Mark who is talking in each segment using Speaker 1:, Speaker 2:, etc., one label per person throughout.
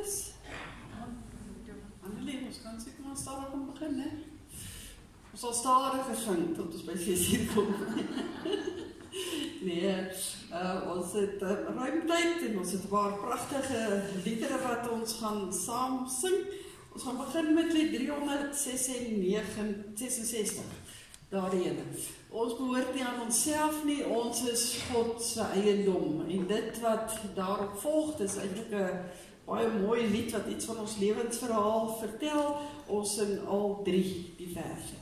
Speaker 1: is. Annelie, ons kan seker maar stadig aan begin, hè? Ons sal stadiger sing tot ons by 6:00 kom. Nee, ons het ruim tyd en ons het 'n paar pragtige liedere wat ons gaan saam sing. Ons gaan begin met lied 366, daardie ene. Ons behoort nie aan onsself nie, ons is God se eiendom. En dit wat daarop volg, is eintlik 'n baie mooi lied wat iets van ons lewensverhaal vertel. Ons sing al 3 die verse.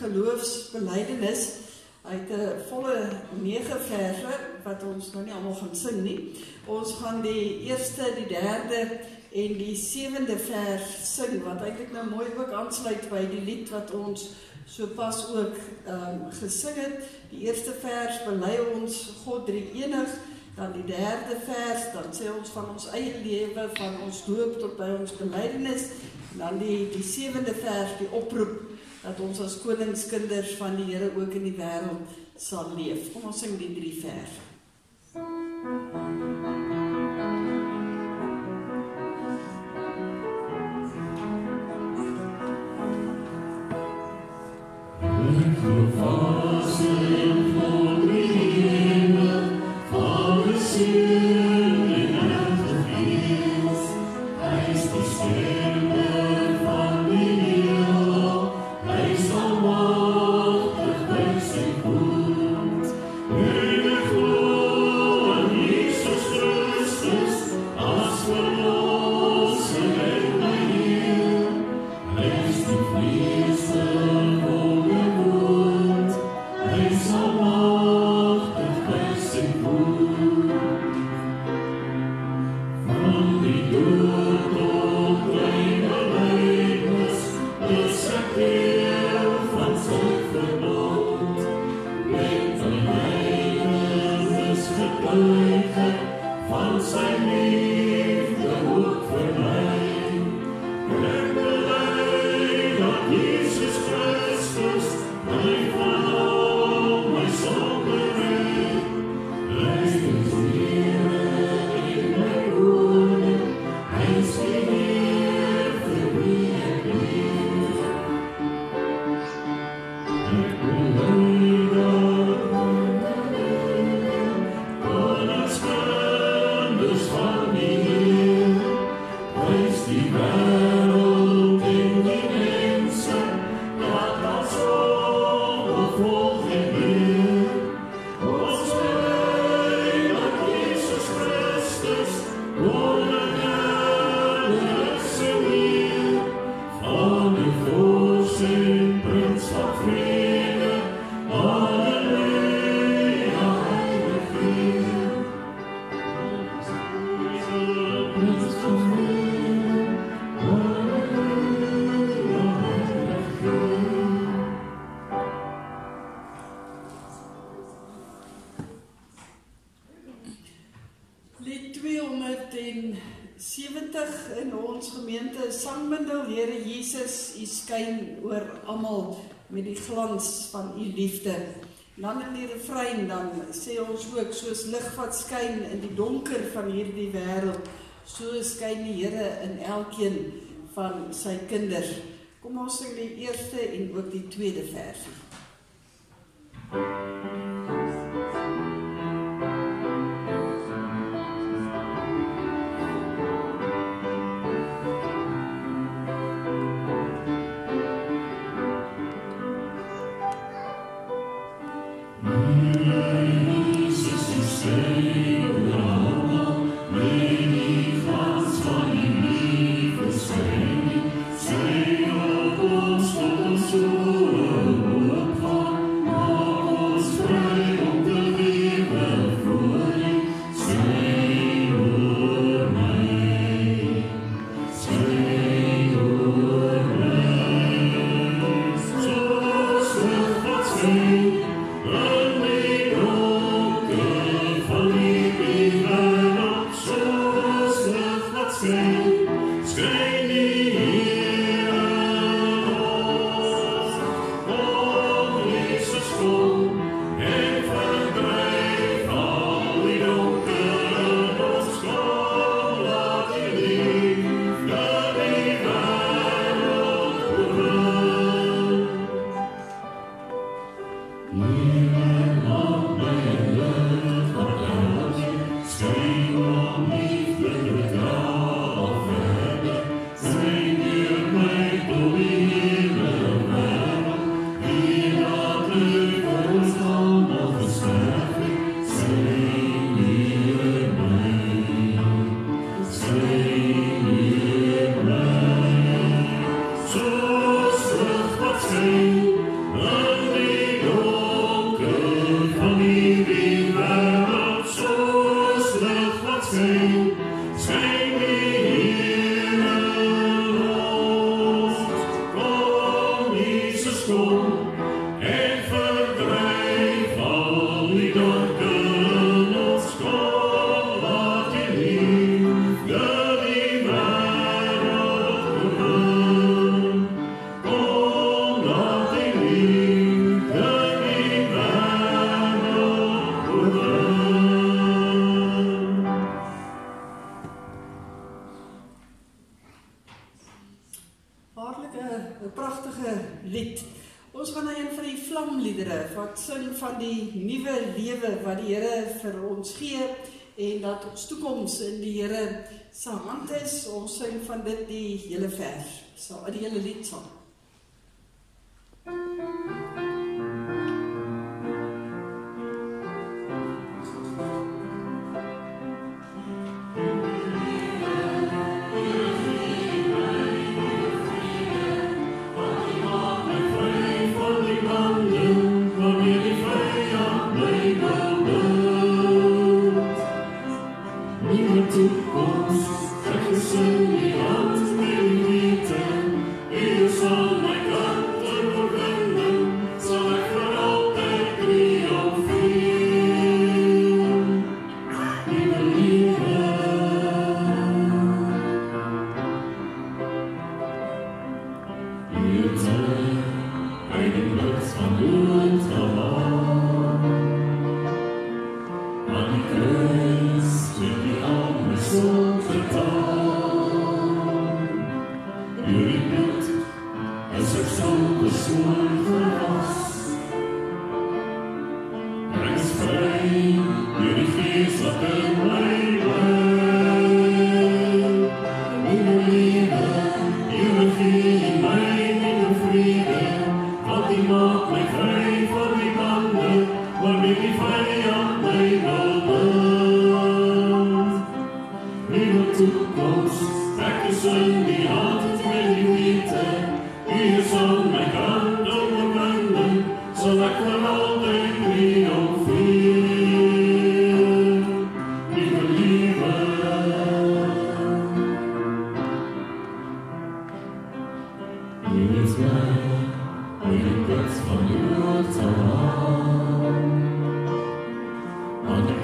Speaker 1: Geloofsbelijdenis uit 'n volle 9 verse wat ons nou nie almal gaan sing nie. Ons gaan die eerste, die derde en die 7de vers sing wat eintlik nou mooi ook aansluit by die lied wat ons sopas ook gesing het. Die eerste vers bely ons God drie-enig, dan die derde vers dan sê ons van ons eie lewe, van ons doop tot by ons belydenis, en dan die 7de vers die oproep dat ons as koningskinders van die Here ook in die wêreld sal leef. Kom ons sing die 3 verse. 20 in ons gemeente sangbindel, Here Jesus, U skyn oor almal met die glans van U liefde. Dan in die refrein dan sê ons ook, soos lig wat skyn in die donker van hierdie wêreld, so skyn die Here in elkeen van sy kinders. Kom ons sing die eerste en ook die tweede versie. Ons toekoms in die Here se hand is, ons sing van dit die hele vers, die hele lied saam.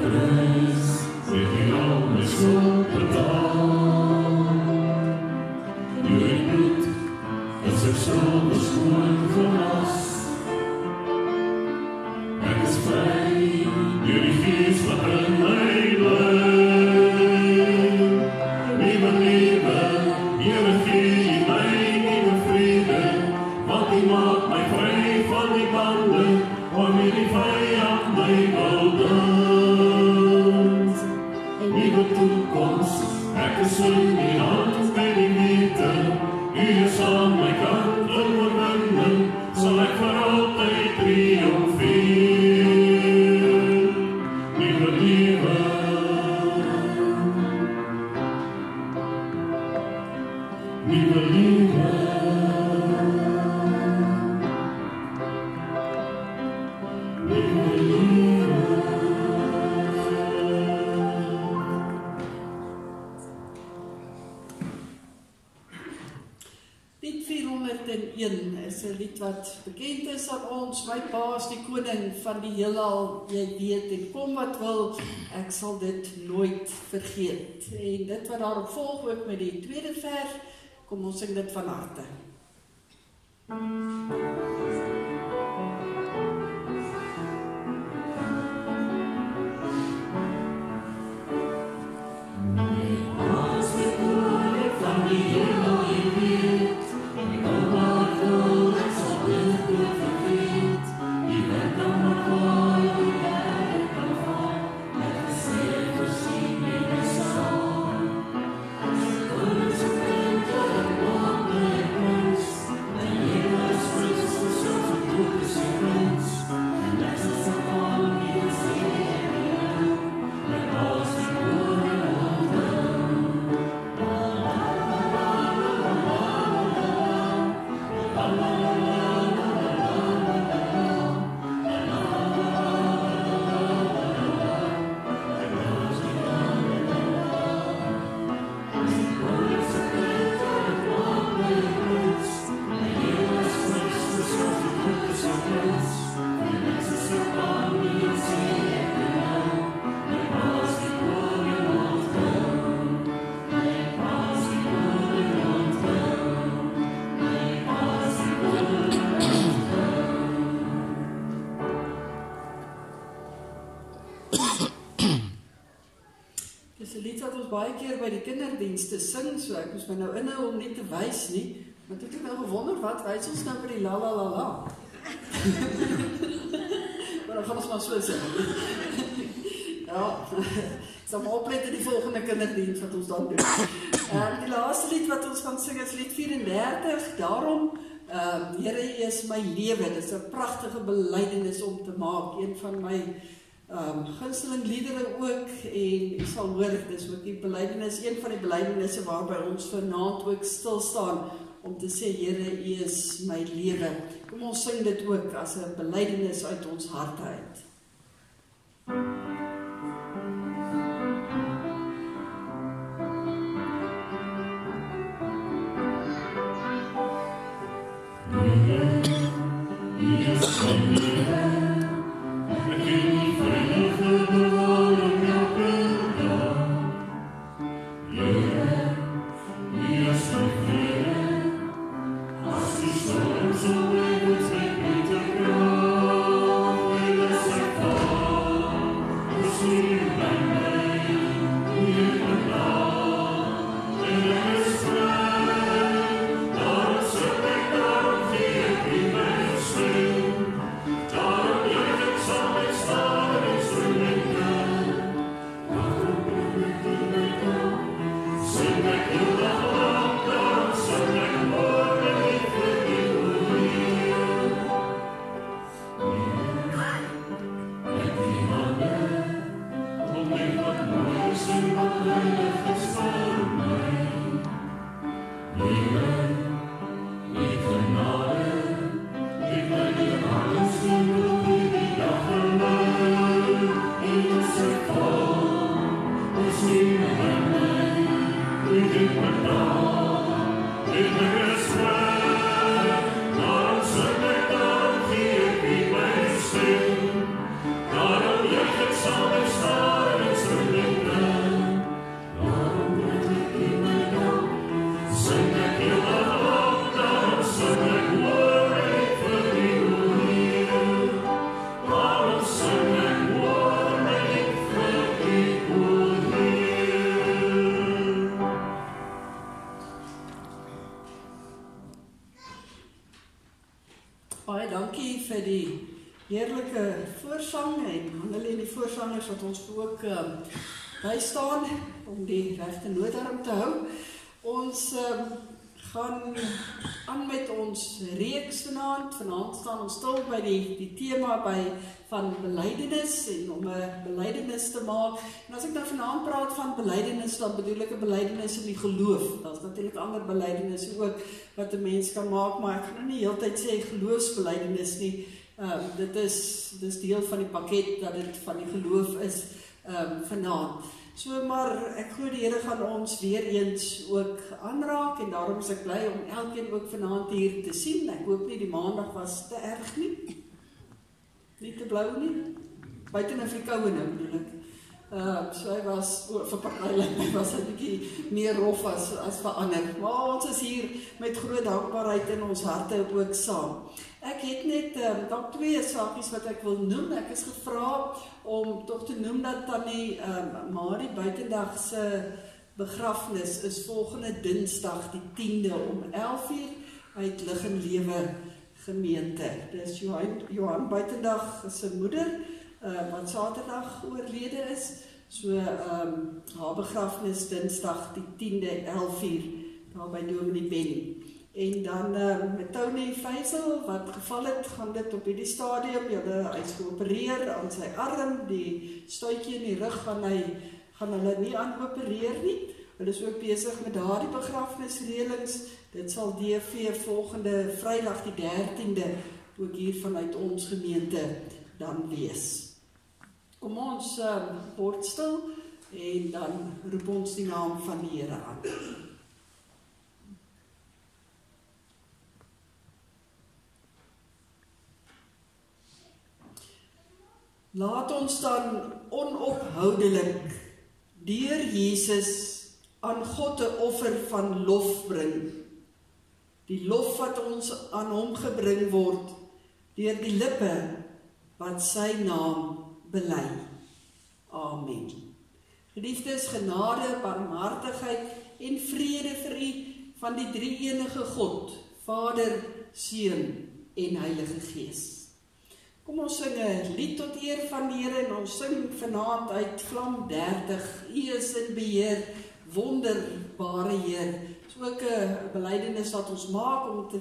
Speaker 2: Grace, with the only soul, the dawn. wanneer die vyand my wil bind. 'n nuwe toekoms, ek is in die hand by die liefde, U is aan my kant, in oorwinning sal ek vir altyd triomfeer. Nuwe lewe, nuwe lewe, nuwe lewe.
Speaker 1: Lied 401 is 'n lied wat bekend is aan ons. My pa is die koning van die heelal, jy weet, en kom wat wil, ek sal dit nooit vergeet. En dit wat daarop volg ook met die tweede vers, kom ons sing dit van harte. Dis 'n lied wat ons baie keer by die kinderdienste sing, so ek moes my nou inhou om nie te wys nie, maar ek het nou gewonder, wat wys ons nou by die la la la la? Maar dan gaan ons maar so sing. Ja, ek sal maar oplet in die volgende kinderdiens wat ons dan doen. Die laaste lied wat ons gaan sing is lied 34, daarom, Here, U is my lewe. Dit is 'n pragtige belydenis om te maak, een van my gunsteling liedere ook, en u sal hoor, dis ook die belydenis, een van die belydenisse waarby ons vanaand ook stil staan, om te sê, Here, U is my lewe. Kom ons sing dit ook as 'n belydenis uit ons harte uit.
Speaker 2: Darling,
Speaker 1: heerlijke voorsang en Hannelie en die voorsangers wat ons ook bystaan om die regte noodharm te hou. Ons gaan aan met ons reeks vanaand. Vanaand staan ons stil by die tema van belydenis en om 'n belydenis te maak. En as ek nou vanaand praat van belydenis, dan bedoel ek 'n belydenis in die geloof. Daar's natuurlik ander belydenisse ook wat 'n mens kan maak, maar ek gaan nou nie heeltyd sê geloofsbelydenis nie. Dit is deel van die pakket dat dit van die geloof is vanaand. So, maar ek glo die Here gaan ons weer eens ook aanraak en daarom is ek bly om elkeen ook vanaand hier te sien. Ek hoop nie die maandag was te erg nie. Nie te blou nie. Buiten in die koue nou bedoel ek. So hy was, vir party was hy bietjie meer rof as vir ander. Maar ons is hier met groot dankbaarheid in ons harte ook saam. Ek het net dalk 2 saakies wat ek wil noem. Ek is gevra om tog te noem dat Tannie Marie Buitendag se begrafnis is volgende Dinsdag die 10de om 11:00 uit Lig en Lewe gemeente. Dis Johan Buitendag se moeder wat Saterdag oorlede is. So haar begrafnis Dinsdag die 10de 11:00 daar by Dominee Benny. En dan met Tony Faisal wat geval het, gaan dit op hierdie stadium, hy is geopereer aan sy arm, die stuitjie in die rug gaan hulle nie aan opereer nie. Hulle is ook besig met daardie begrafnisreëlings. Dit sal DV volgende Vrydag die 13de ook hier vanuit ons gemeente dan wees. Kom ons word stil en dan roep ons die naam van die Here aan. Laat ons dan onophoudelik deur Jesus aan God 'n offer van lof bring. Die lof wat ons aan hom gebring word deur die lippe wat sy naam bely. Amen. Geliefdes, genade, barmhartigheid en vrede vir u van die drie-enige God, Vader, Seun en Heilige Gees. Kom ons sing 'n lied tot eer van die Here en ons sing vanaand uit Vlam 30. U is in beheer, wonderbare Heer. Dis ook 'n belydenis wat ons maak om te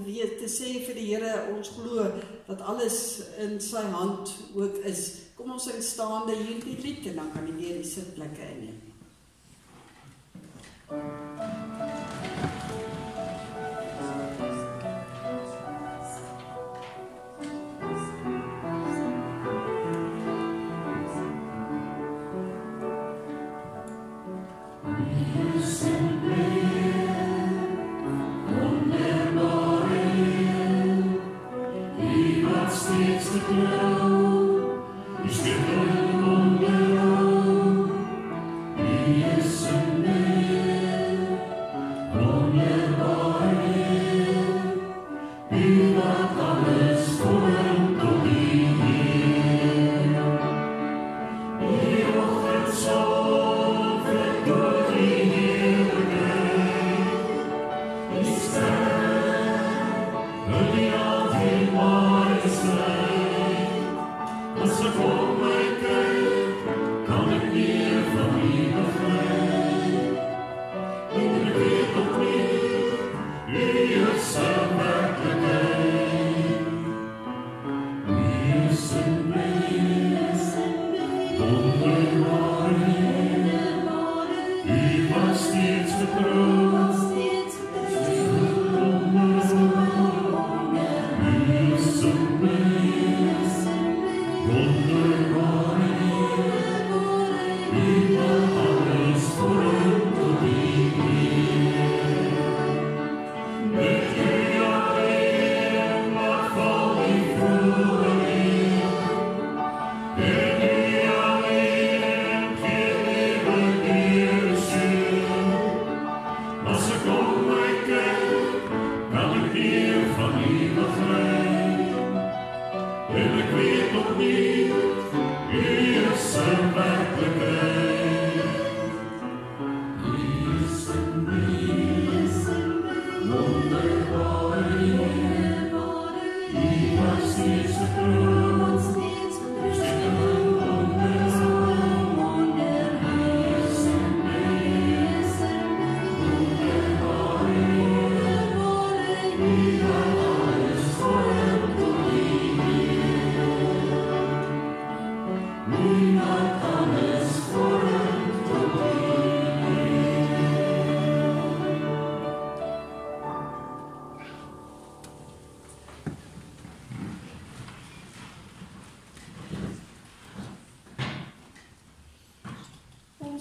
Speaker 1: sê vir die Here, ons glo dat alles in sy hand ook is. Kom ons sing staande hierdie lied en dan kan die weer die sitplekke inneem.
Speaker 3: Steeds te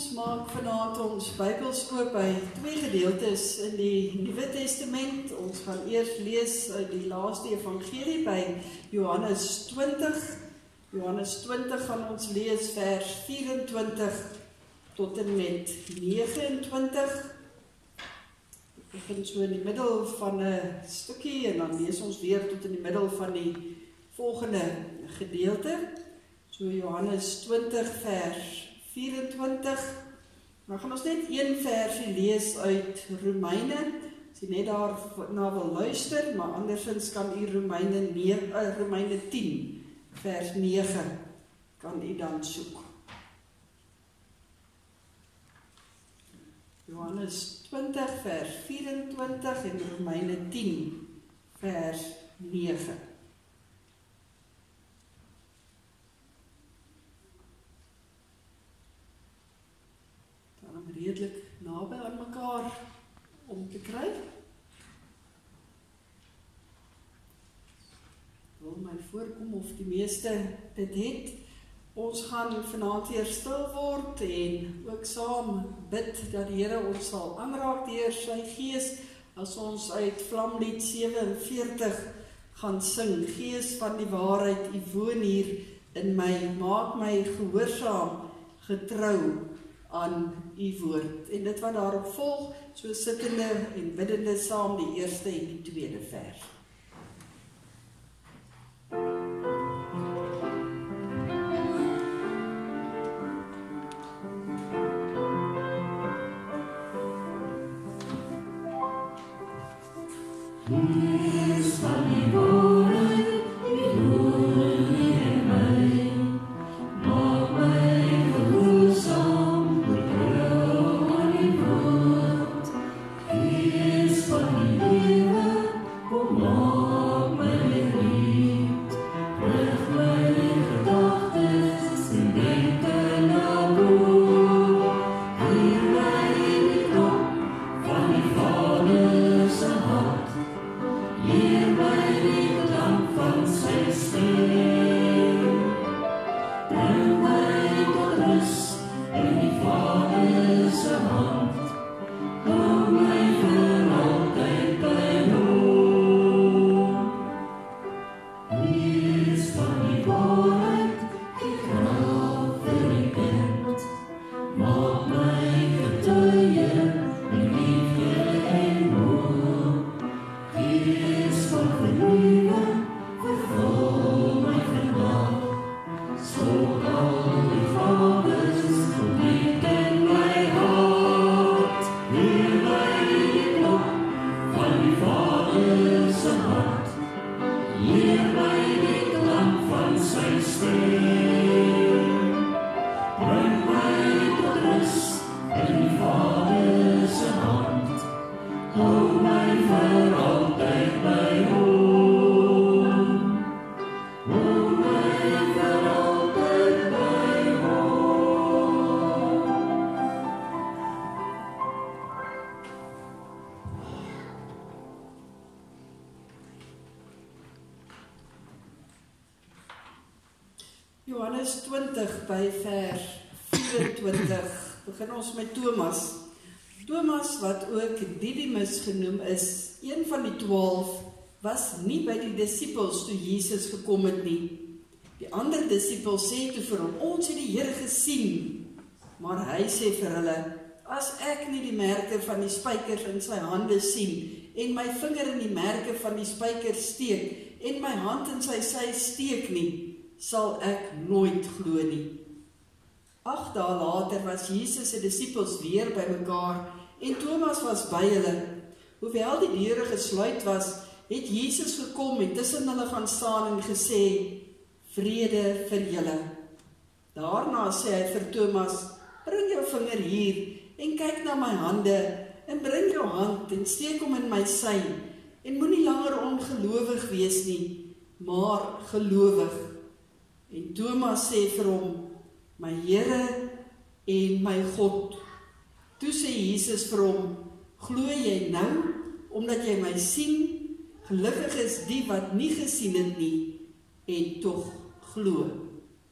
Speaker 1: Ons maak vanaand ons Bybels oop by 2 gedeeltes in die Nuwe Testament. Ons gaan eers lees uit die laaste evangelie by Johannes 20. Johannes 20 gaan ons lees vers 24 tot en met 29. Ek begin so in die middel van 'n stukkie en dan lees ons weer tot in die middel van die volgende gedeelte. So Johannes 20 vers 24. Nou gaan ons net een versie lees uit Romeine. As jy net daarna wil luister, maar andersins kan u Romeine 10 vers 9 kan u dan soek. Johannes 20 vers 24 en Romeine 10 vers 9. Redelik naby aan mekaar om te kry. Wil my voorkom of die meeste dit het. Ons gaan vanaand weer stil word en ook saam bid dat die Here ons sal aanraak deur sy Gees as ons uit Vlamlied 47 gaan sing. Gees van die waarheid, u woon hier in my, maak my gehoorsaam, getrou aan u woord. En dit wat daarop volg, so sittende en biddende saam die eerste en die tweede vers.
Speaker 2: Gees van die waarheid, u woon hier in my, maak my gehoorsaam, getrou aan u woord. Gees van die lewe, kom maak my geliefd, rig my gedagtes en denke na bo. Hier my die klop van die Vader se hart, leer my die klank van sy stem. Bring my tot rus in die Vader se hand, hou my vir altyd by hom. Gees van die waarheid, die krag vir die kind, maak my getuie in liefde en hoop. Gees van vernuwing, vervul my vandag, skop al die vaders, opnuut in my hart. Leer my die klop van die Vader se hart, leer my die klank van sy stem. Bring my tot rus in die Vader se hand, hou my vir altyd by hom. Hou my vir altyd by hom.
Speaker 1: Johannes 20 by vers 24 begin ons met Thomas. Thomas, wat ook Didymus genoem is, een van die 12, was nie by die disippels toe Jesus gekom het nie. Die ander disippels sê toe vir hom, ons het die Here gesien. Maar hy sê vir hulle, as ek nie die merke van die spykers in sy hande sien, en my vinger in die merke van die spykers steek, en my hand in sy sy steek nie, sal ek nooit glo nie. 8 dae later was Jesus se disippels weer by mekaar en Thomas was by hulle. Hoewel die deure gesluit was, het Jesus gekom en tussen hulle gaan staan en gesê, vrede vir julle. Daarna sê hy vir Thomas, bring jou vinger hier en kyk na my hande en bring jou hand en steek hom in my sy en moenie langer ongelowig wees nie, maar gelowig. En Thomas sê vir hom, my Here en my God. Toe sê Jesus vir hom, glo jy nou, omdat jy my sien? Gelukkig is die wat nie gesien het nie, en tog glo.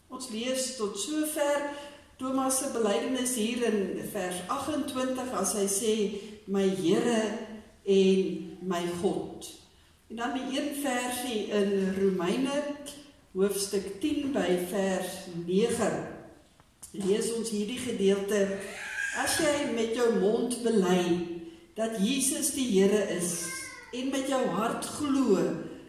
Speaker 1: Ons lees tot sover Thomas se belydenis hier in vers 28 as hy sê, my Here en my God. En dan die een versie in Romeine, hoofstuk 10 by vers 9. Lees ons hierdie gedeelte, as jy met jou mond bely, dat Jesus die Here is, en met jou hart glo,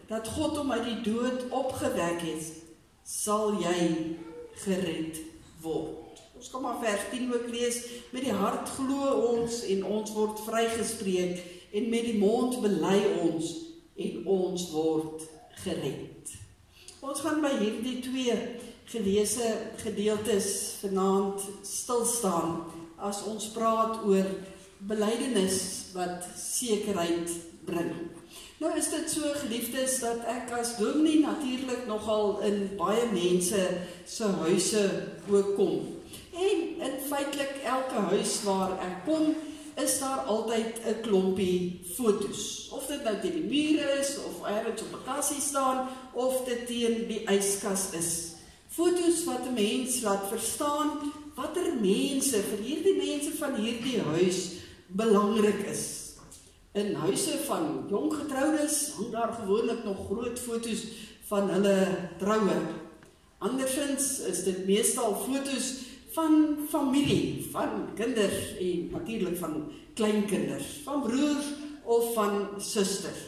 Speaker 1: dat God hom uit die dood opgewek het, sal jy gered word. Ons kan maar vers 10 ook lees, met die hart glo ons, en ons word vrygespreek, en met die mond bely ons, en ons word gered. Ons gaan by hierdie twee geleese gedeeltes vanaand stilstaan, as ons praat oor belydenis wat sekerheid bring. Nou is dit so, geliefdes, dat ek as dominee natuurlik nogal in baie mense se huise ook kom. En feitelik elke huis waar ek kom, is daar altyd 'n klompie foto's. Of dit nou teen die mure is, of ergens op 'n kassie staan, of dit teen die yskas is. Foto's wat 'n mens laat verstaan watter mense vir hierdie mense van hierdie huis belangrik is. In huise van jong getroudes hang daar gewoonlik nog groot foto's van hulle troue. Andersins is dit meestal foto's van familie, van kinders en natuurlik van kleinkinders, van broers of van susters.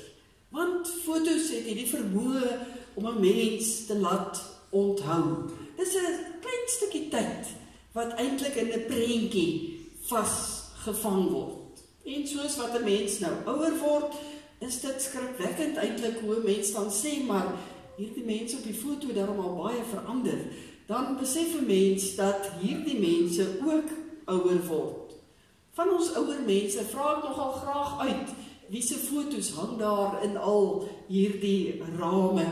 Speaker 1: Want foto's het hierdie vermoë om 'n mens te laat onthou. Dis 'n klein stukkie tyd wat eintlik in 'n prentjie vasgevang word. En soos wat 'n mens nou ouer word, is dit skrikwekkend eintlik hoe 'n mens dan sê, maar hierdie mense op die foto daarom al baie verander. Dan besef 'n mens dat hierdie mense ook ouer word. Van ons ouer mense vra ek nogal graag uit, wie se foto's hang daar in al hierdie rame.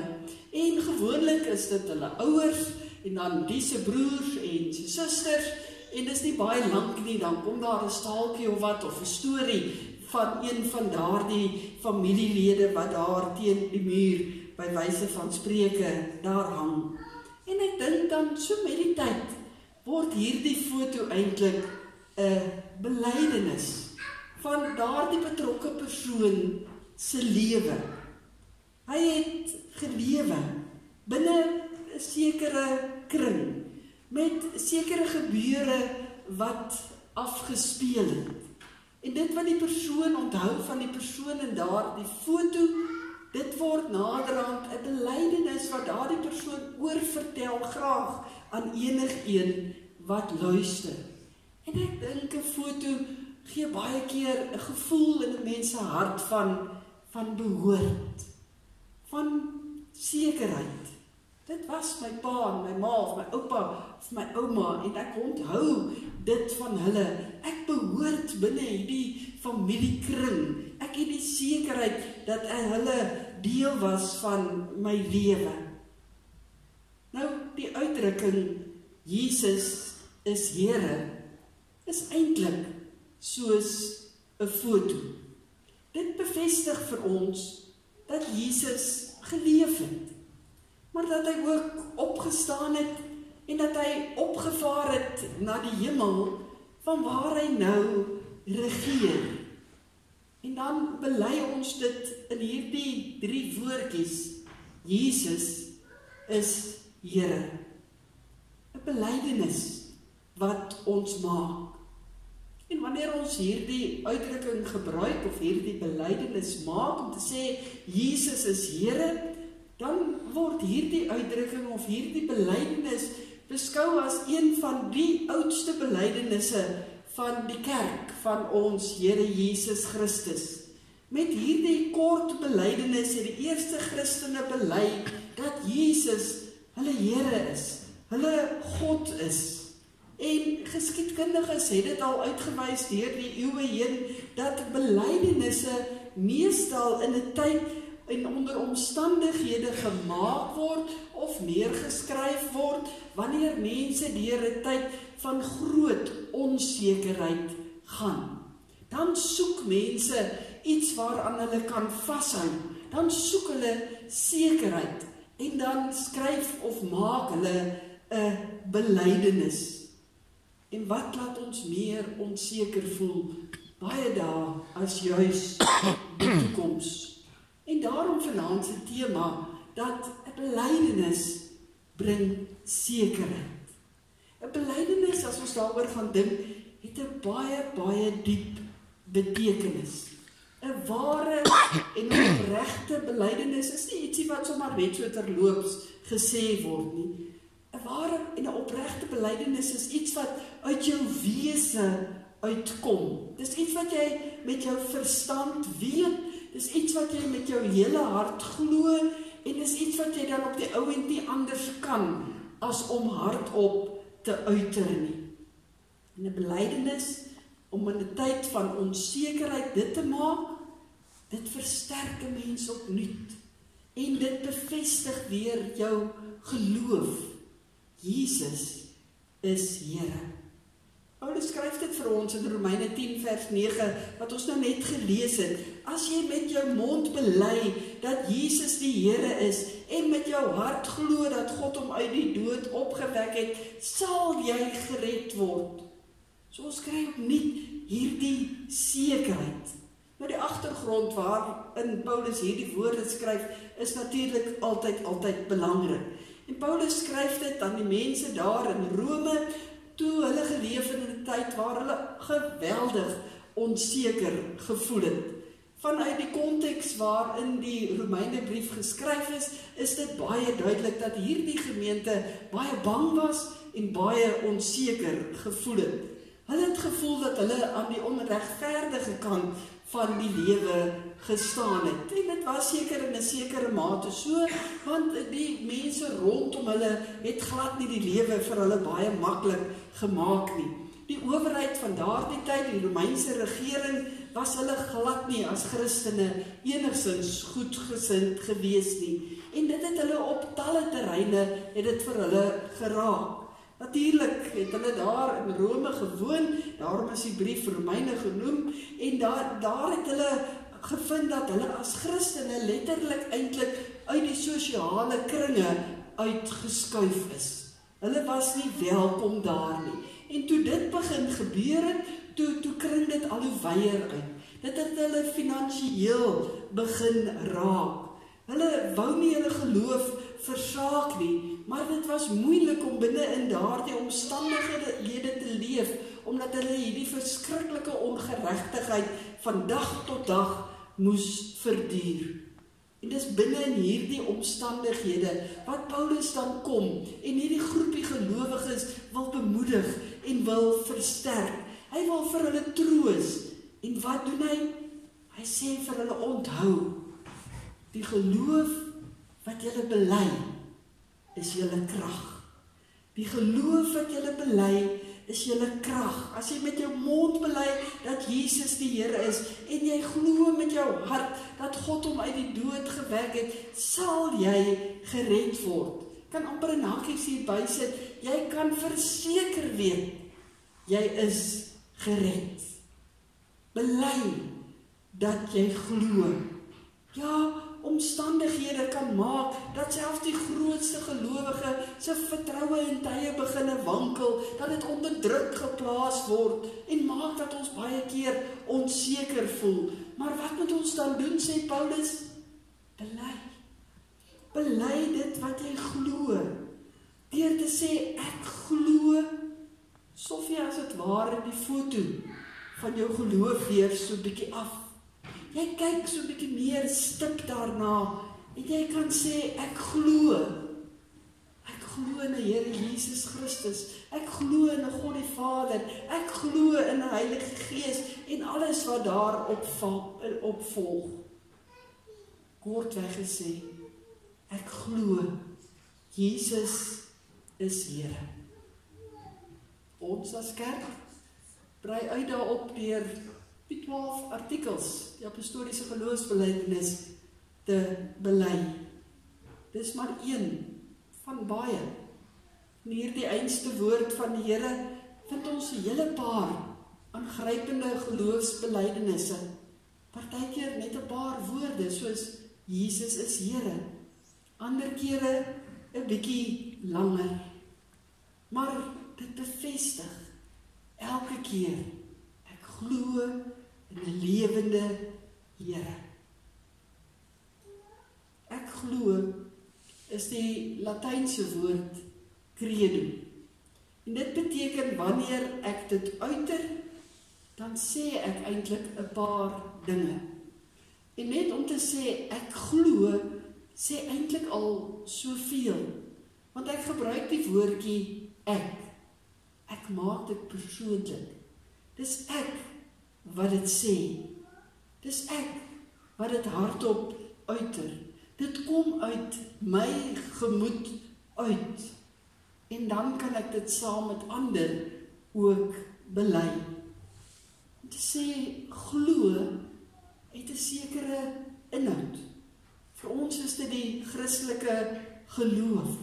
Speaker 1: En gewoonlik is dit hulle ouers, en dan die se broers en se susters, en dis nie baie lank nie, dan kom daar 'n staaltjie of wat, of 'n storie van een van daardie familielede wat daar teen die muur, by wyse van spreke, daar hang. En ek dink dan, so met die tyd, word hierdie foto eintlik 'n belydenis van daardie betrokke persoon se lewe. Hy het gelewe binne 'n sekere kring, met sekere gebeure wat afgespeel het. En dit wat die persoon onthou van die persoon in daardie foto, dit word naderhand 'n belydenis wat daardie persoon oorvertel graag aan enigeen wat luister. En ek dink 'n foto gee baie keer 'n gevoel in 'n mens se hart van behoort, van sekerheid. Dit was my pa en my ma of my oupa of my ouma en ek onthou dit van hulle. Ek behoort binne hierdie familiekring. Ek het die sekerheid dat hulle deel was van my lewe. Nou, die uitdrukking Jesus is Here is eintlik soos 'n foto. Dit bevestig vir ons dat Jesus geleef het, maar dat hy ook opgestaan het en dat hy opgevaar het na die hemel van waar hy nou regeer. En dan bely ons dit in hierdie 3 woordjies: Jesus is Here. 'n Belydenis wat ons maak. En wanneer ons hierdie uitdrukking gebruik of hierdie belydenis maak om te sê Jesus is Here, dan word hierdie uitdrukking of hierdie belydenis beskou as een van die oudste belydenisse van die kerk van ons Here Jesus Christus. Met hierdie kort belydenis het die eerste Christene bely dat Jesus hulle Here is, hulle God is. En geskiedkundiges het dit al uitgewys deur die eeue heen dat belydenisse meestal in 'n tyd en onder omstandighede gemaak word of neergeskryf word wanneer mense deur 'n tyd van groot onsekerheid gaan. Dan soek mense iets waaraan hulle kan vashou. Dan soek hulle sekerheid en dan skryf of maak hulle 'n belydenis. En wat laat ons meer onseker voel? Baie dae as juis die toekoms. En daarom vanaand se tema, dat 'n belydenis bring sekerheid. 'n Belydenis, as ons daaroor gaan dink, het 'n baie diep betekenis. 'n Ware en opregte belydenis is nie ietsie wat sommer net so terloops gesê word nie. 'n Ware en 'n opregte belydenis is iets wat uit jou wese uitkom. Dis iets wat jy met jou verstand weet, dis iets wat jy met jou hele hart glo, en dis iets wat jy dan op die ou end nie anders kan as om hardop te uiter nie. En 'n belydenis, om in 'n tyd van onsekerheid dit te maak, dit versterk 'n mens opnuut. En dit bevestig weer jou geloof. Jesus is Here. Paulus skryf dit vir ons in Romeine 10 vers 9, wat ons nou net gelees het. As jy met jou mond bely dat Jesus die Here is, en met jou hart glo dat God hom uit die dood opgewek het, sal jy gered word. So ons kry opnuut hierdie sekerheid. Nou die agtergrond waarin Paulus hierdie woorde skryf, is natuurlik altyd belangrik. En Paulus skryf dit aan die mense daar in Rome, toe hulle geleef in 'n tyd waar hulle geweldig onseker gevoel het. Vanuit die konteks waarin die Romeinebrief geskryf is dit baie duidelik dat hierdie gemeente baie bang was en baie onseker gevoel het. Hulle het gevoel dat hulle aan die onregverdige kant van die lewe gestaan het. En dit was seker in 'n sekere mate so, want die mense rondom hulle het glad nie die lewe vir hulle baie maklik gemaak nie. Die owerheid van daardie tyd, die Romeinse regering, was hulle glad nie as Christene enigsins goedgesind gewees nie. En dit het hulle op talle terreine het dit vir hulle geraak. Natuurlik het hulle daar in Rome gewoon, daarom is die brief Romeine genoem, en daar het hulle gevind dat hulle as Christene letterlik eintlik uit die sosiale kringe uitgeskuif is. Hulle was nie welkom daar nie. En toe dit begin gebeur het, toe kring dit al hoe weier uit. Dit het hulle finansiëel begin raak. Hulle wou nie hulle geloof versaak nie, maar dit was moeilik om binne in daardie omstandighede te leef, omdat hulle hierdie verskriklike ongeregtigheid van dag tot dag moes verduur. En dis binne in hierdie omstandighede wat Paulus dan kom en hierdie groepie gelowiges wil bemoedig en wil versterk. Hy wil vir hulle troos. En wat doen hy? Hy sê vir hulle: onthou, die geloof wat julle bely is julle krag. Die geloof wat julle bely is julle krag. As jy met jou mond bely dat Jesus die Here is en jy glo met jou hart dat God hom uit die dood gewek het, sal jy gered word. Ek kan amper 'n hakies hier bysit. Jy kan verseker weet jy is gered. Bely dat jy glo. Ja, omstandighede kan maak dat selfs die grootste gelowige se vertroue in tye beginne wankel, dat dit onder druk geplaas word en maak dat ons baie keer onseker voel. Maar wat moet ons dan doen, sê Paulus? Bely. Bely dit wat jy glo. Deur te sê ek glo, Sofia, as dit ware die foto van jou geloof weer so 'n bietjie af. Jy kyk so 'n bietjie meer stip daarna en jy kan sê ek glo. Ek glo in die Here Jesus Christus. Ek glo in 'n God die Vader. Ek glo in 'n Heilige Gees en alles wat daar opvolg. Kortweg gesê, ek glo Jesus is Here. Ons as kerk brei uit daarop deur die 12 artikels, die apostoliese geloofsbelijdenis te bely. Dis maar een van baie. En hierdie einste woord van die Here vind ons 'n hele paar aangrypende geloofsbelijdenisse. Partykeer net 'n paar woorde soos Jesus is Here. Ander kere 'n bietjie langer. Maar dit bevestig elke keer, ek glo in 'n lewende Here. Ek glo is die Latynse woord credo. En dit beteken wanneer ek dit uiter, dan sê ek eintlik 'n paar dinge. En net om te sê ek glo, sê eintlik al soveel. Want ek gebruik die woordjie ek. Ek maak dit persoonlik. Dis ek wat dit sê. Dis ek wat dit hardop uiter. Dit kom uit my gemoed uit. En dan kan ek dit saam met ander ook bely. Om te sê glo het 'n sekere inhoud. Vir ons is dit die Christelike geloof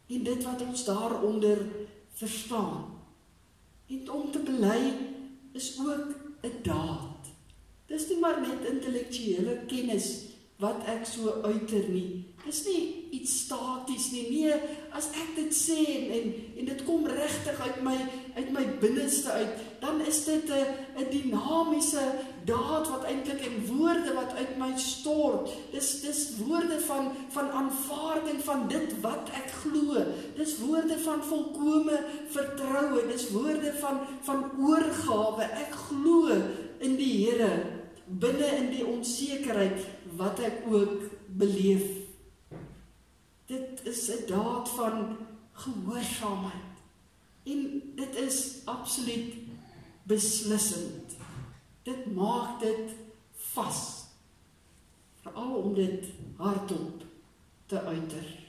Speaker 1: en dit wat ons daaronder verstaan. En om te bely is ook 'n daad. Dis nie maar net intellektuele kennis wat ek so uiter nie. Dis nie iets staties nie. Nee, as ek dit sê en dit kom regtig uit my binneste uit, dan is dit 'n dinamiese daad wat eintlik in woorde wat uit my stort. Dis woorde van aanvaarding van dit wat ek glo. Dis woorde van volkome vertroue. Dis woorde van oorgawe. Ek glo in die Here binne in die onsekerheid wat ek ook beleef. Dit is 'n daad van gehoorsaamheid. En dit is absoluut beslissend. Dit maak dit vas. Veral om dit hardop te uiter.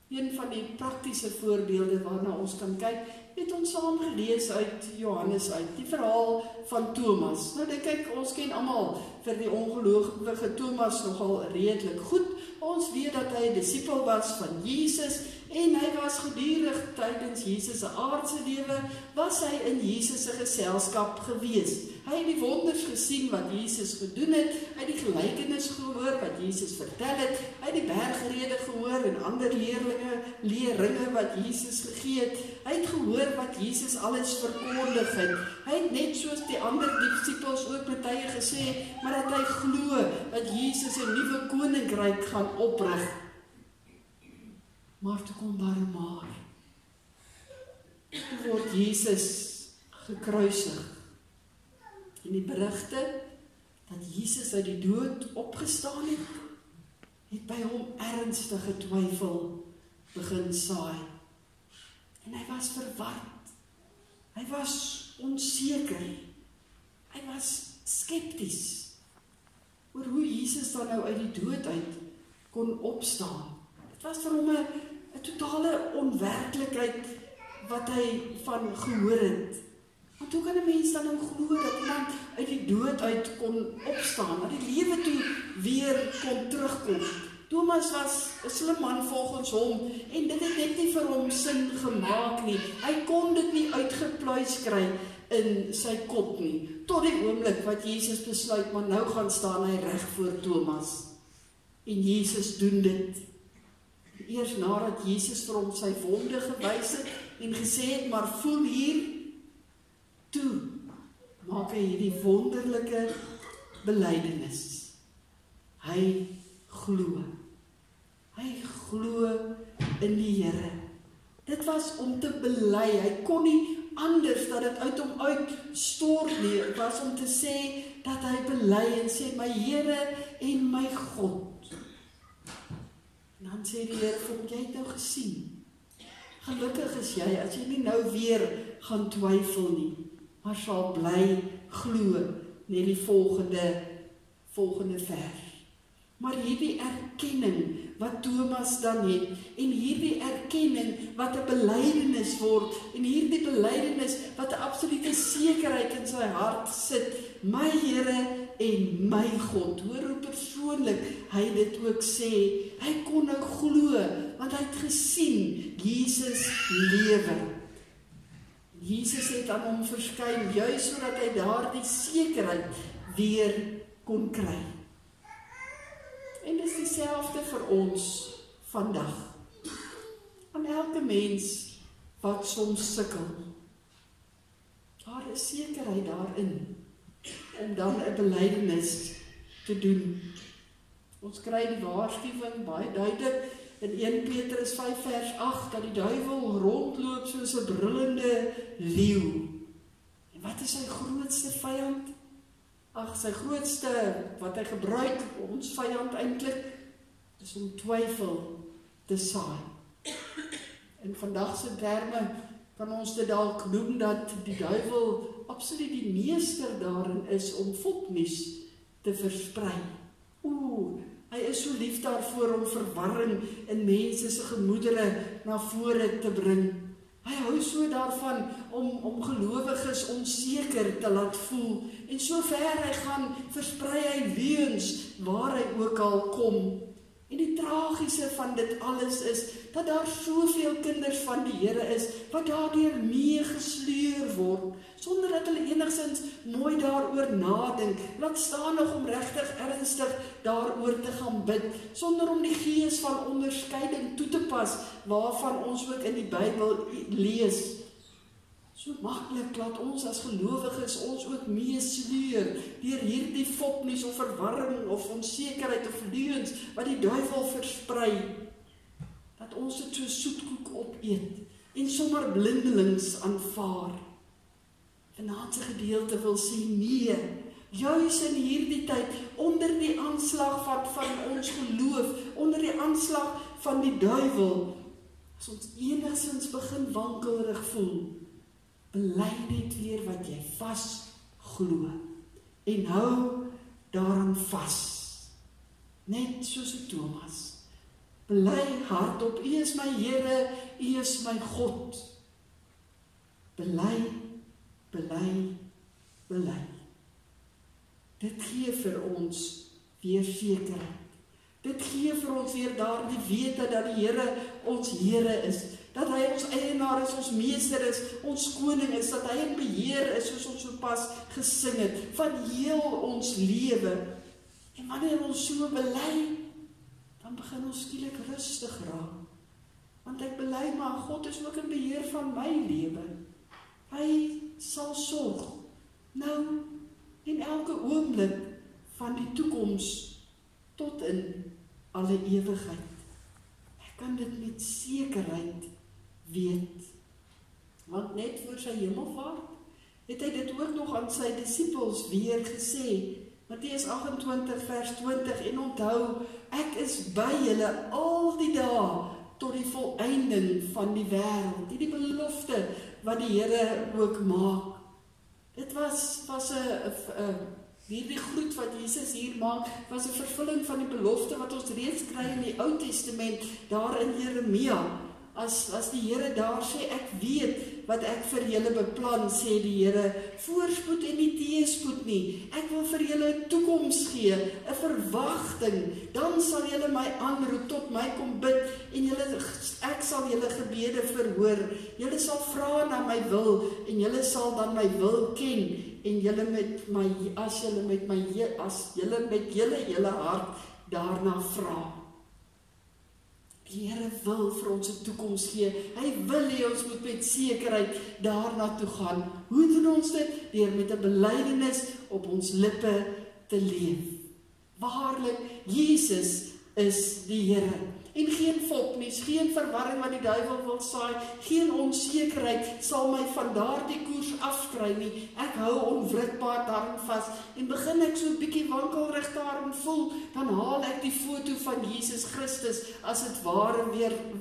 Speaker 1: Een van die praktiese voorbeelde waarna ons kan kyk, het ons saam gelees uit Johannes uit, die verhaal van Thomas. Nou kyk, ons ken almal vir die ongelowige Thomas nogal redelik goed. Ons weet dat hy 'n disipel was van Jesus en hy was gedurig tydens Jesus se aardse lewe, was hy in Jesus se geselskap gewees. Hy het die wonders gesien wat Jesus gedoen het, hy het die gelykenis gehoor wat Jesus vertel het, hy het die bergrede gehoor en ander leerringe wat Jesus gegee het, hy het gehoor wat Jesus alles verkondig het, hy het net soos die ander disipels ook met tye gesê, maar dat hy glo dat Jesus 'n nuwe koninkryk gaan oprig. Maar toe kom daar 'n maar. Toe word Jesus gekruisig. En die berigte dat Jesus uit die dood opgestaan het by hom ernstige twyfel begin saai. En hy was verward. Hy was onseker. Hy was skepties oor hoe Jesus dan nou uit die dood uit kon opstaan. Dit was vir hom 'n totale onwerklikheid wat hy van gehoor het. Want hoe kan 'n mens dan nou glo dat iemand uit die dood uit kon opstaan, dat die lewe toe weer kon terugkom? Thomas was 'n slim man volgens hom en dit het net nie vir hom sin gemaak nie. Hy kon dit nie uitgepluis kry in sy kop nie, tot die oomblik wat Jesus besluit, maar nou gaan staan hy reg voor Thomas. En Jesus doen dit. Eers nadat Jesus vir hom sy wonde gewys het en gesê het, maar voel hier, toe maak hy hierdie wonderlike belydenis. Hy glo. Hy glo in die Here. Dit was om te bely. Hy kon nie anders dat dit uit hom uitstort nie. Dit was om te sê dat hy bely en sê, my Here en my God. En dan sê die Here vir hom, jy het nou gesien. Gelukkig is jy, as jy nie nou weer gaan twyfel nie, maar sal bly glo, net die volgende vers. Maar hierdie erkenning wat Thomas dan het, en hierdie erkenning wat 'n belydenis word, en hierdie belydenis wat 'n absolute sekerheid in sy hart sit, my Here en my God. Hoor hoe persoonlik hy dit ook sê. Hy kon nou glo, want hy het gesien, Jesus lewe. Jesus het aan hom verskyn, juis sodat hy daardie sekerheid weer kon kry. En dis dieselfde vir ons vandag. Aan elke mens wat soms sukkel, sekerheid daarin, om dan 'n belydenis te doen. Ons kry die waarskuwing baie duidelik in 1 Petrus 5 vers 8, dat die duiwel rondloop soos 'n brullende leeu. En wat is sy grootste vyand? Ag, sy grootste, wat hy gebruik, ons vyand eintlik, is om twyfel te saai. In vandag se terme kan ons dit dalk noem dat die duiwel absoluut die meester daarin is om fopnuus te versprei. Hy is so lief daarvoor om verwarring in mense se gemoedere na vore te bring. Hy hou so daarvan om gelowiges onseker te laat voel, en so ver hy gaan, versprei hy leuns waar hy ook al kom. En die tragiese van dit alles is, dat daar soveel kinders van die Here is, wat daardeur meegesleur word, sonder dat hulle enigstens mooi daaroor nadink, laat staan nog om regtig ernstig daaroor te gaan bid, sonder om die gees van onderskeiding toe te pas, waarvan ons ook in die Bybel lees. So maklik laat ons as gelowiges ons ook meesleur deur hierdie fopnuus of verwarring of onsekerheid of leuns wat die duiwel versprei, dat ons dit so soetkoek opeet en sommer blindelings aanvaar. Vanaand se gedeelte wil sê nee, juis in hierdie tyd, onder die aanslag van ons geloof, onder die aanslag van die duiwel, as ons enigstens begin wankelrig voel, bely net weer wat jy vas glo en hou daaraan vas. Net soos Thomas. Bely hardop, U is my Here, U is my God. Bely, bely, bely. Dit gee vir ons weer sekerheid. Dit gee vir ons weer daardie wete dat die Here ons Here is, dat hy ons eienaar is, ons meester is, ons koning is, dat hy in beheer is, soos ons sopas gesing het, van heel ons lewe. En wanneer ons so bely, dan begin ons skielik rustig raak. Want ek bely, maar God is ook in beheer van my lewe. Hy sal sorg, nou en elke oomblik van die toekoms tot in alle ewigheid. Ek kan dit met sekerheid weet. Want net voor sy hemelvaart het hy dit ook nog aan sy disippels weer gesê. Matteus 28 vers 20, en onthou, ek is by julle al die dae tot die volëinding van die wêreld. Die belofte wat die Here ook maak. Dit was 'n hierdie groet wat Jesus hier maak, was 'n vervulling van die belofte wat ons reeds kry in die Ou Testament, daar in Jeremia. As die Here daar sê, ek weet wat ek vir julle beplan, sê die Here, voorspoed en nie teëspoed nie. Ek wil vir julle 'n toekoms gee, 'n verwagting. Dan sal julle my aanroep, tot my kom bid, en ek sal julle gebede verhoor. Julle sal vra na my wil, en julle sal dan my wil ken. En julle as julle met julle hele hart daarna vra. Die Here wil vir ons 'n toekoms gee. Hy wil hê ons moet met sekerheid daarna toe gaan. Hoe doen ons dit? Deur met 'n belydenis op ons lippe te leef. Waarlik, Jesus is die Here. En geen fopnuus, geen verwarring wat die duiwel wil saai, geen onsekerheid sal my van daardie koers afkry nie. Ek hou onwrikbaar daarin vas, en begin ek so 'n bietjie wankelrig daarin voel, dan haal ek die foto van Jesus Christus as dit ware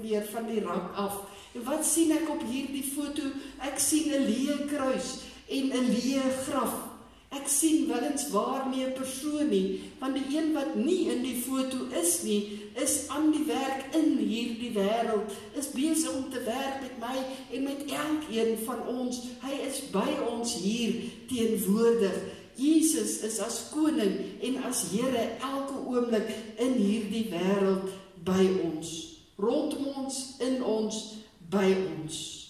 Speaker 1: weer van die rak af. En wat sien ek op hierdie foto? Ek sien 'n leë kruis en 'n leë graf. Ek sien willenswaar nie 'n persoon nie, want die een wat nie in die foto is nie, is aan die werk in hierdie wêreld, is besig om te werk met my en met elkeen van ons. Hy is by ons hier teenwoordig. Jesus is as koning en as Here elke oomblik in hierdie wêreld by ons, rondom ons, in ons, by ons.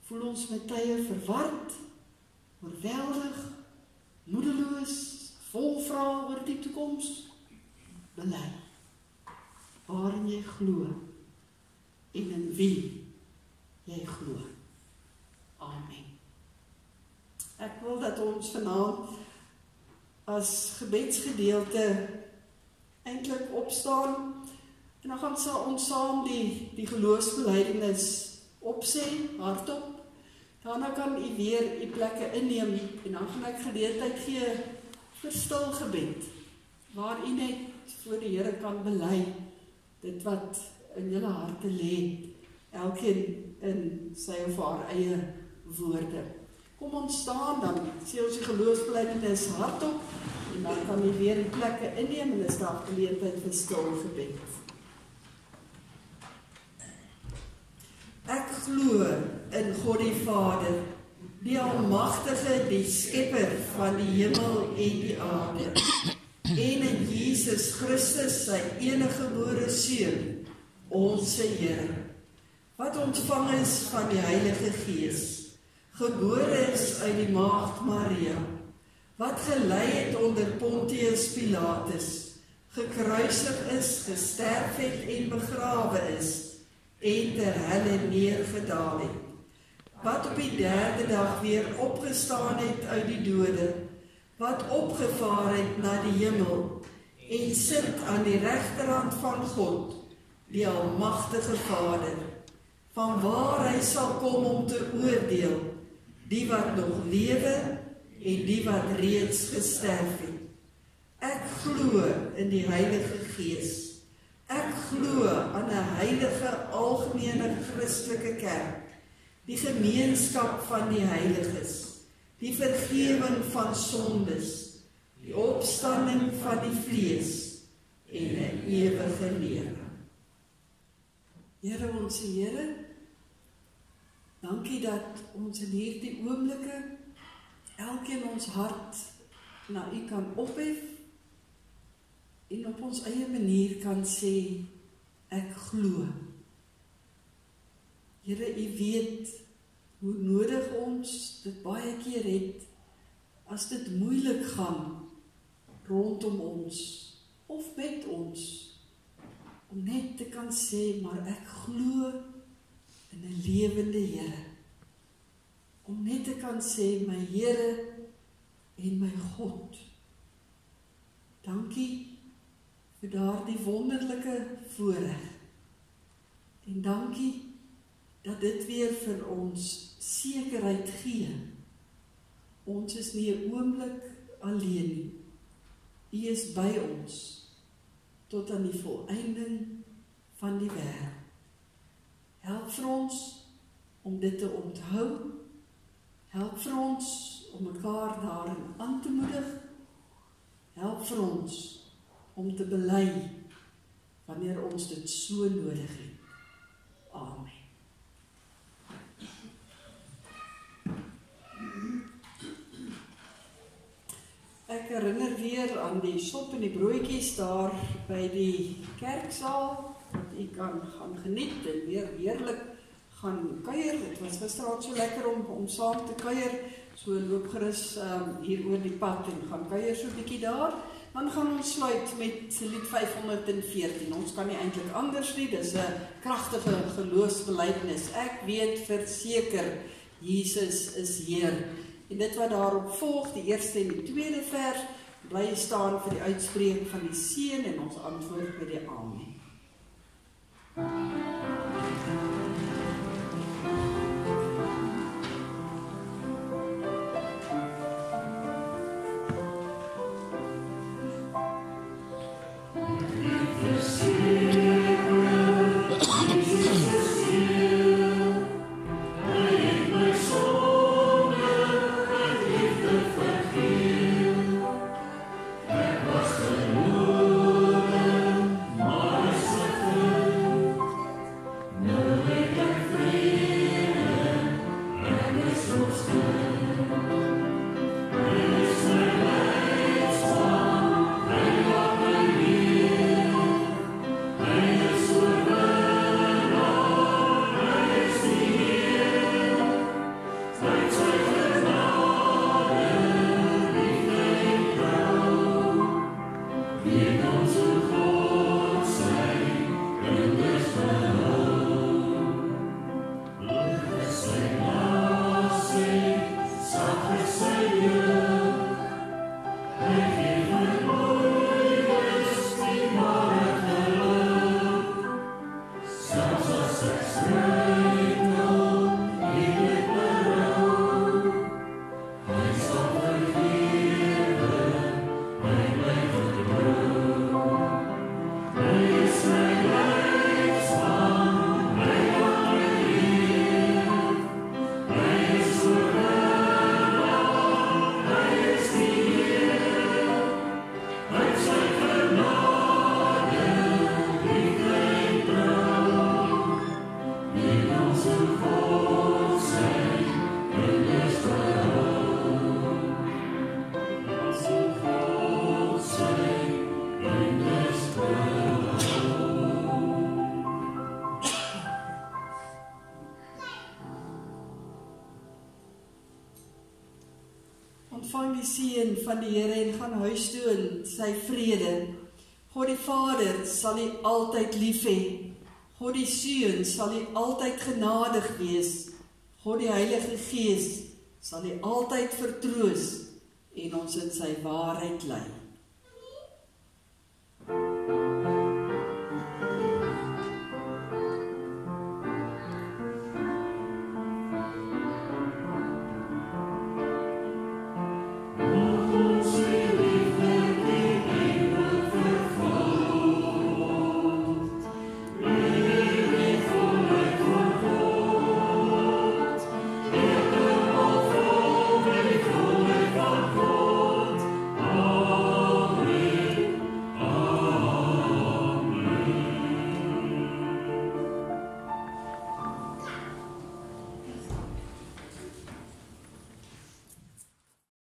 Speaker 1: Voel ons met tye verward, oorweldig, moedeloos, vol vrae oor die toekoms? Bely waarin jy glo en in wie jy glo. Amen. ek wil dat ons vanaand as gebedsgedeelte eintlik opstaan en dan gaan ons saam die geloofsbelijdenis opsê, hardop. Daarna kan u weer u plekke inneem en dan gaan ek geleentheid gee vir stil gebed, waar u net voor die Here kan bely dit wat in julle harte lê, elkeen in sy of haar eie woorde. Kom ons staan dan, sê ons die geloofsbelijdenis hardop en dan kan u weer die plekke inneem en is daar geleentheid vir stil gebed. Ek glo in God die Vader, die Almagtige, die Skepper van die hemel en die aarde, en in Jesus Christus, sy eniggebore Seun, ons Here, wat ontvang is van die Heilige Gees, gebore is uit die Maagd Maria, wat gelei het onder Pontius Pilatus, gekruisig is, gesterf het en begrawe is, en ter helle neergedaal het, wat op die derde dag weer opgestaan het uit die dode, wat opgevaar het na die hemel, en sit aan die regterhand van God, die Almagtige Vader, van waar hy sal kom om te oordeel, die wat nog lewe en die wat reeds gesterf het. Ek glo in die Heilige Gees. Ek glo aan 'n heilige algemene Christelike kerk, die gemeenskap van die heiliges, die vergewing van sondes, die opstanding van die vlees en 'n ewige lewe. Here, ons Here, dankie dat ons in hierdie oomblikke elkeen ons hart na U kan ophef en op ons eie manier kan sê, ek glo. Here, U weet hoe nodig ons dit baie keer het, as dit moeilik gaan rondom ons, of met ons, om net te kan sê, maar ek glo in 'n lewende Here. Om net te kan sê, my Here en my God. Dankie vir daardie wonderlike voorreg. En dankie dat dit weer vir ons sekerheid gee. Ons is nie 'n oomblik alleen nie. U is by ons tot aan die volëinding van die wêreld. Help vir ons om dit te onthou. Help vir ons om mekaar daarin aan te moedig. Help vir ons om te bely wanneer ons dit so nodig het. Amen. Ek herinner weer aan die sop en die broodjies daar by die kerksaal, wat u kan gaan geniet en weer heerlik gaan kuier. Het was gisterand so lekker om saam te kuier, so loop gerus hier oor die pad en gaan kuier so 'n bietjie daar. Dan gaan ons sluit met lied 514. Ons kan nie eintlik anders nie, dis 'n kragtige geloofsbelijdenis. Ek weet verseker, Jesus is Heer. En dit wat daarop volg, die eerste en die tweede vers, bly staan vir die uitspreek van die seën en ons antwoord met die amen. ontvang die seën van die Here en gaan huis toe in sy vrede. God die Vader sal u altyd lief hê. God die Seun sal u altyd genadig wees. God die Heilige Gees sal u altyd vertroos en ons in sy waarheid lei.